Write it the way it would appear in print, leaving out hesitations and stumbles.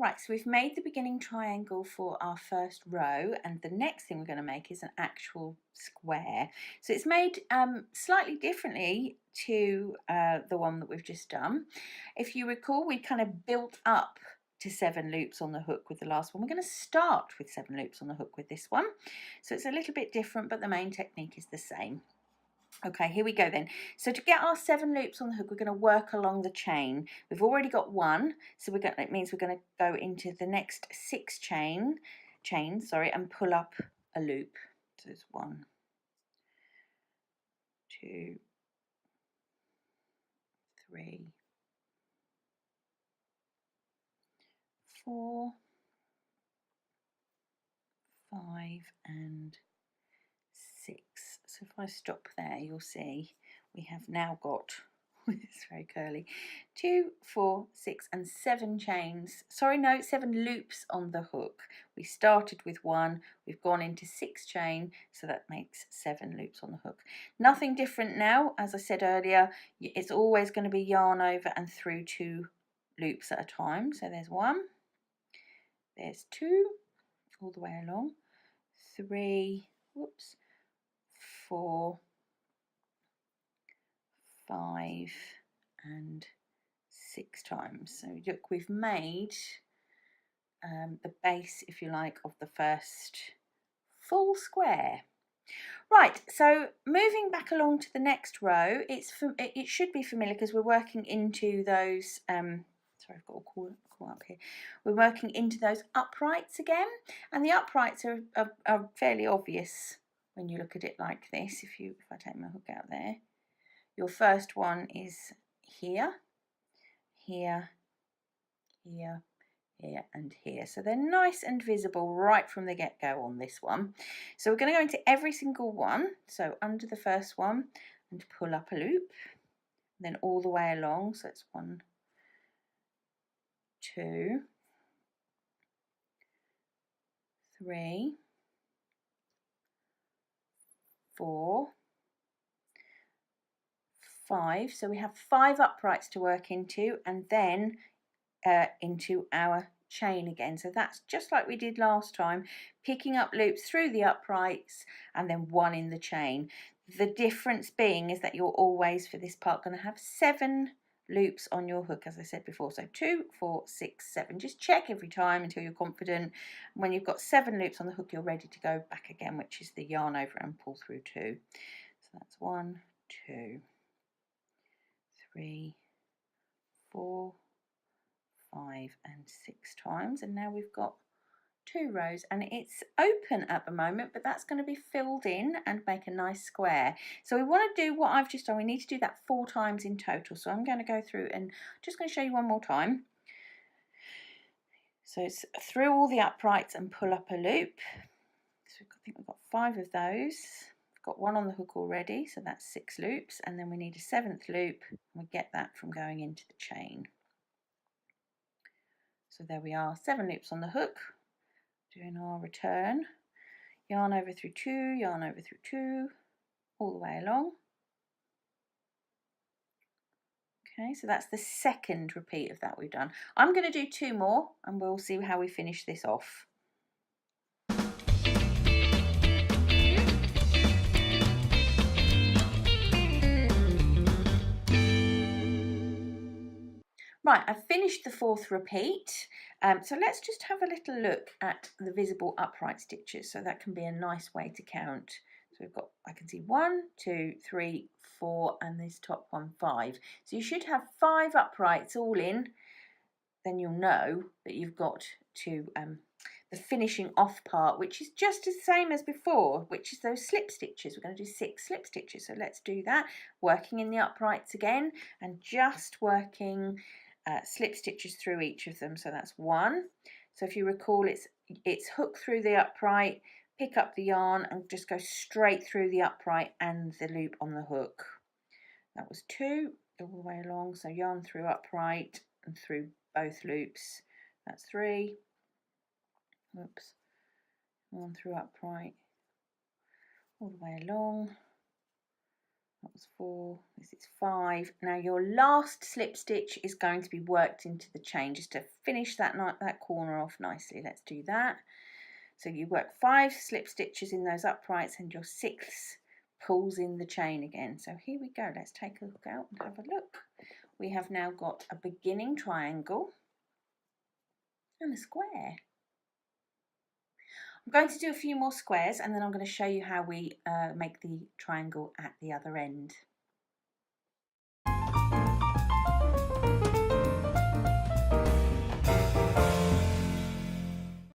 Right, so we've made the beginning triangle for our first row, and the next thing we're going to make is an actual square. So it's made slightly differently to the one that we've just done. If you recall, we kind of built up to 7 loops on the hook with the last one. We're going to start with 7 loops on the hook with this one. So it's a little bit different, but the main technique is the same. Okay, here we go then. So to get our 7 loops on the hook, we're going to work along the chain. We've already got 1, so it means we're going to go into the next 6 chains, and pull up a loop. So there's 1, 2, 3, 4, 5, and 6. So if I stop there, you'll see we have now got, it's very curly, 2, 4, 6 and 7 chains, 7 loops on the hook. We started with 1, we've gone into 6 chain, so that makes 7 loops on the hook. Nothing different now, as I said earlier, it's always going to be yarn over and through 2 loops at a time. So there's 1, there's 2, all the way along, 3, whoops, 4, 5 and 6 times. So look, we've made the base, if you like, of the first full square. Right, so moving back along to the next row, it should be familiar because we're working into those sorry, I've got a call up here. We're working into those uprights again, and the uprights are fairly obvious when you look at it like this. If I take my hook out there, your first one is here, here, here, here and here. So they're nice and visible right from the get-go on this one. So we're going to go into every single one. So under the first one and pull up a loop, then all the way along. So it's 1, 2, 3, 4, 5. So we have 5 uprights to work into, and then into our chain again. So that's just like we did last time, picking up loops through the uprights and then 1 in the chain. The difference being is that you're always, for this part, going to have 7 loops on your hook, as I said before. So 2, 4, 6, 7. Just check every time until you're confident. When you've got 7 loops on the hook, you're ready to go back again, which is the yarn over and pull through 2. So that's 1, 2, 3, 4, 5 and 6 times, and now we've got 2 rows, and it's open at the moment, but that's going to be filled in and make a nice square. So we want to do what I've just done. We need to do that 4 times in total, so I'm going to go through and just going to show you one more time. So it's through all the uprights and pull up a loop. So I think we've got 5 of those. We've got 1 on the hook already, so that's 6 loops, and then we need a 7th loop, and we get that from going into the chain. So there we are, 7 loops on the hook, doing our return, yarn over through 2, yarn over through 2, all the way along. Okay, so that's the second repeat of that we've done. I'm going to do 2 more and we'll see how we finish this off. Right, I've finished the 4th repeat, so let's just have a little look at the visible upright stitches, so that can be a nice way to count. So we've got, I can see 1, 2, 3, 4, and this top one 5. So you should have 5 uprights all in, then you'll know that you've got to the finishing off part, which is just the same as before, which is those slip stitches. We're going to do 6 slip stitches, so let's do that, working in the uprights again and just working slip stitches through each of them. So that's 1. So if you recall, it's hook through the upright, pick up the yarn and just go straight through the upright and the loop on the hook. That was 2 all the way along, so yarn through upright and through both loops. That's 3. Whoops. Yarn through upright all the way along, up was 4, this is 5. Now your last slip stitch is going to be worked into the chain just to finish that corner off nicely. Let's do that. So you work 5 slip stitches in those uprights and your 6th pulls in the chain again. So here we go. Let's take a look out and have a look. We have now got a beginning triangle and a square. I'm going to do a few more squares and then I'm going to show you how we make the triangle at the other end.